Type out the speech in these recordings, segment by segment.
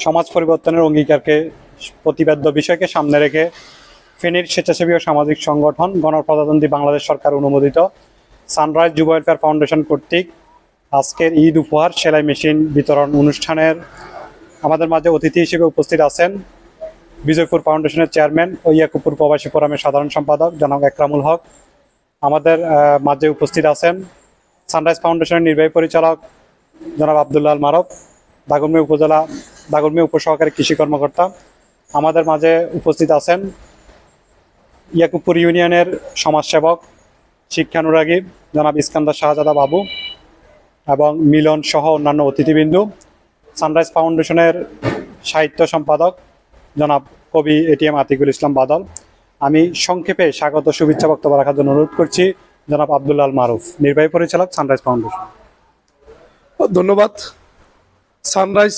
সমাজ পরিবর্তনের অঙ্গীকারকে প্রতিপাদ্য বিষয়কে সামনে রেখে ফেনীর স্বেচ্ছাসেবী ও সামাজিক সংগঠন গণপ্রজাতন্ত্রী বাংলাদেশ সরকার অনুমোদিত সানরাইজ যুব ওয়েলফেয়ার ফাউন্ডেশন কর্তৃক আজকের ঈদ উপহার সেলাই মেশিন বিতরণ অনুষ্ঠানের আমাদের মাঝে অতিথি হিসেবে উপস্থিত আছেন বিজয়পুর ফাউন্ডেশনের চেয়ারম্যান ও ইয়াকুবপুর প্রবাসী ফোরামের সাধারণ সম্পাদক জনাব একরামুল হক। আমাদের মাঝে উপস্থিত আছেন সানরাইজ ফাউন্ডেশনের নির্বাহী পরিচালক জনাব আব্দুল্লাহ মারুফ, দাগনমী উপসহকারী কৃষি কর্মকর্তা। আমাদের মাঝে উপস্থিত আছেন ইয়াকুবপুর ইউনিয়নের সমাজসেবক শিক্ষানুরাগী জনাব ইস্কান্দার শাহজাদা বাবু এবং মিলন সহ অন্যান্য অতিথিবৃন্দ। সানরাইজ ফাউন্ডেশনের সাহিত্য সম্পাদক জনাব কবি এটিএম আতিকুল ইসলাম বাদল। আমি সংক্ষেপে স্বাগত শুভেচ্ছা বক্তব্য রাখার জন্য অনুরোধ করছি জনাব আব্দুল্লাহ মারুফ, নির্বাহী পরিচালক সানরাইজ ফাউন্ডেশন। ধন্যবাদ। সানরাইজ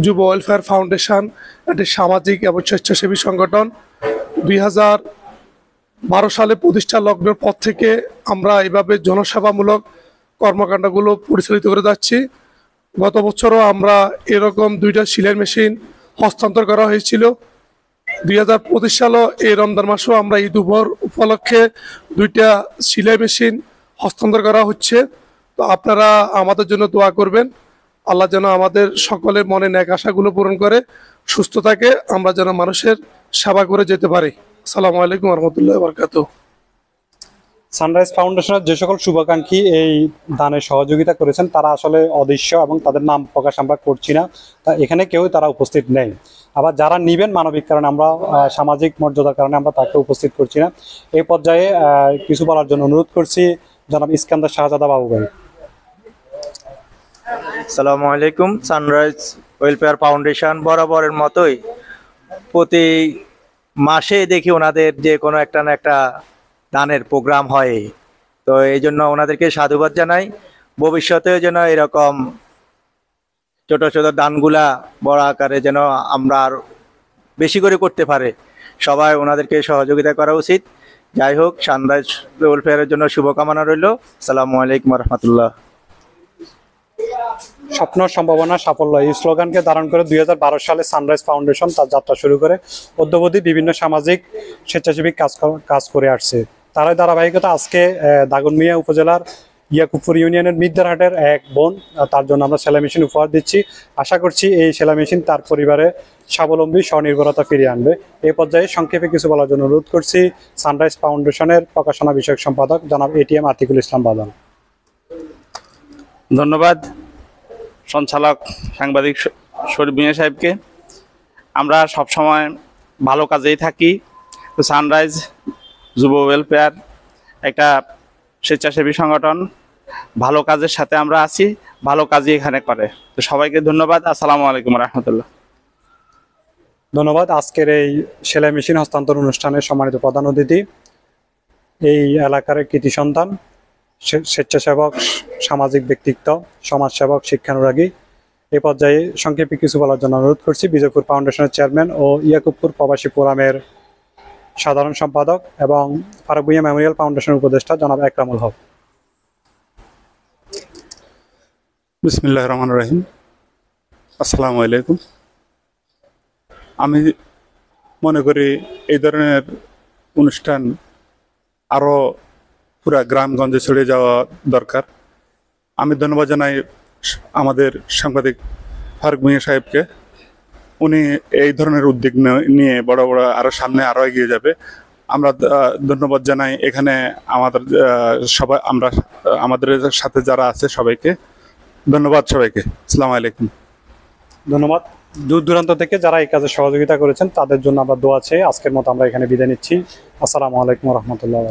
যুব ওয়েলফেয়ার ফাউন্ডেশন একটি সামাজিক এবং স্বেচ্ছাসেবী সংগঠন। 2012 সালে প্রতিষ্ঠা লগ্নের পর থেকে আমরা এইভাবে জনসেবামূলক কর্মকাণ্ডগুলো পরিচালিত করে যাচ্ছি। গত বছরও আমরা এরকম 2টা সেলাই মেশিন হস্তান্তর করা হয়েছিল। 2025 সালও এই রমজান মাসেও আমরা ঈদ উপলক্ষে 2টা সেলাই মেশিন হস্তান্তর করা হচ্ছে। তো আপনারা আমাদের জন্য দোয়া করবেন, আল্লাহ যেন আমাদের সকলের মনে ন্যাক আশাগুলো পূরণ করে, সুস্থ থাকে, আমরা যেন মানুষের সেবা করে যেতে পারি। আসসালামু আলাইকুম ওয়া রাহমাতুল্লাহি ওয়া বারাকাতুহু। সানরাইজ ফাউন্ডেশনের যে সকল শুভাকাঙ্ক্ষী এই দানে সহযোগিতা করেছেন তারা আসলে অদৃশ্য এবং তাদের নাম প্রকাশ আমরা করছি না, তা এখানে কেউই তারা উপস্থিত নেই। আবার যারা নিবেন মানবিক কারণে, আমরা সামাজিক মর্যাদার কারণে আমরা তাকে উপস্থিত করছি না। এই পর্যায়ে কিছু বলার জন্য অনুরোধ করছি জনাব ইস্কান্দার শাহজাদা বাবু ভাই। আসসালামু আলাইকুম। সানরাইজ ওয়েলফেয়ার ফাউন্ডেশন বরাবরের মতোই প্রতি মাসে দেখি ওনাদের যে কোনো একটা না একটা দানের প্রোগ্রাম হয়, তো এই জন্য ওনাদেরকে সাধুবাদ জানাই। ভবিষ্যতেও যেন এরকম ছোট ছোট দানগুলা বড় আকারে যেন আমরা আর বেশি করে করতে পারে, সবাই ওনাদেরকে সহযোগিতা করা উচিত। যাই হোক, সানরাইজ ওয়েলফেয়ারের জন্য শুভকামনা রইল। আসসালামু আলাইকুম রহমতুল্লাহ। স্বপ্ন সম্ভাবনা সাফল্য এই স্লোগানকে ধারণ করে 2012 সালে সানরাইজ ফাউন্ডেশন তার যাত্রা শুরু করে অদ্যাবধি বিভিন্ন সামাজিক স্বেচ্ছাসেবী কাজ করে আসছে। তারই ধারাবাহিকতা আজকে দাগনমিয়া উপজেলার ইয়াকুবপুর ইউনিয়নের মির্জারহাটের এক বোন, তার জন্য আমরা সেলাই মেশিন উপহার দিচ্ছি। আশা করছি এই সেলাই মেশিন তার পরিবারে স্বাবলম্বী স্বনির্ভরতা ফিরিয়ে আনবে। এই পর্যায়ে সংক্ষেপে কিছু বলার জন্য অনুরোধ করছি সানরাইজ ফাউন্ডেশনের প্রকাশনা বিষয়ক সম্পাদক জনাব এটিএম আতিকুল ইসলাম বাদল। ধন্যবাদ সঞ্চালক সাংবাদিক শরীফ মিয়া সাহেবকে। আমরা সবসময় ভালো কাজেই থাকি। তো সানরাইজ যুব ওয়েলফেয়ার একটা স্বেচ্ছাসেবী সংগঠন, ভালো কাজের সাথে আমরা আছি, ভালো কাজই এখানে করে। তো সবাইকে ধন্যবাদ। আসসালামু আলাইকুম রহমতুল্লাহ। ধন্যবাদ। আজকের এই সেলাই মেশিন হস্তান্তর অনুষ্ঠানের সম্মানিত প্রধান অতিথি এই এলাকার কৃতি সন্তান, স্বেচ্ছাসেবক, সামাজিক ব্যক্তিত্ব, সমাজসেবক, শিক্ষানুরাগী। এই পর্যায়ে সংক্ষেপে কিছু বলার জন্য অনুরোধ করছি বিজয়পুর ফাউন্ডেশনের চেয়ারম্যান ও ইয়াকুবপুর প্রবাসী ফোরামের সাধারণ সম্পাদক এবং ফারুক ভূঁইয়া মেমোরিয়াল ফাউন্ডেশনের উপদেষ্টা জনাব একরামুল হক। বিসমিল্লাহির রহমানির রহিম। আসসালামু আলাইকুম। আমি মনে করি এই ধরনের অনুষ্ঠান আরো পুরা গ্রামগঞ্জে ছড়িয়ে যাওয়া দরকার। আমি ধন্যবাদ জানাই আমাদের সাংবাদিক ফারুক ভূঁইয়া সাহেবকে। উনি এই ধরনের উদ্যোগ নিয়ে বড় বড় আরো সামনে আরো এগিয়ে যাবে। আমরা ধন্যবাদ জানাই এখানে আমাদের সবাই, আমরা আমাদের সাথে যারা আছে সবাইকে ধন্যবাদ। সবাইকে আসসালামু আলাইকুম। ধন্যবাদ। দূর দূরান্ত থেকে যারা এই কাজে সহযোগিতা করেছেন তাদের জন্য আমরা দোয়া চেয়ে আজকের মতো আমরা এখানে বিদায় নিচ্ছি। আসসালামু আলাইকুম রহমতুল্লাহ।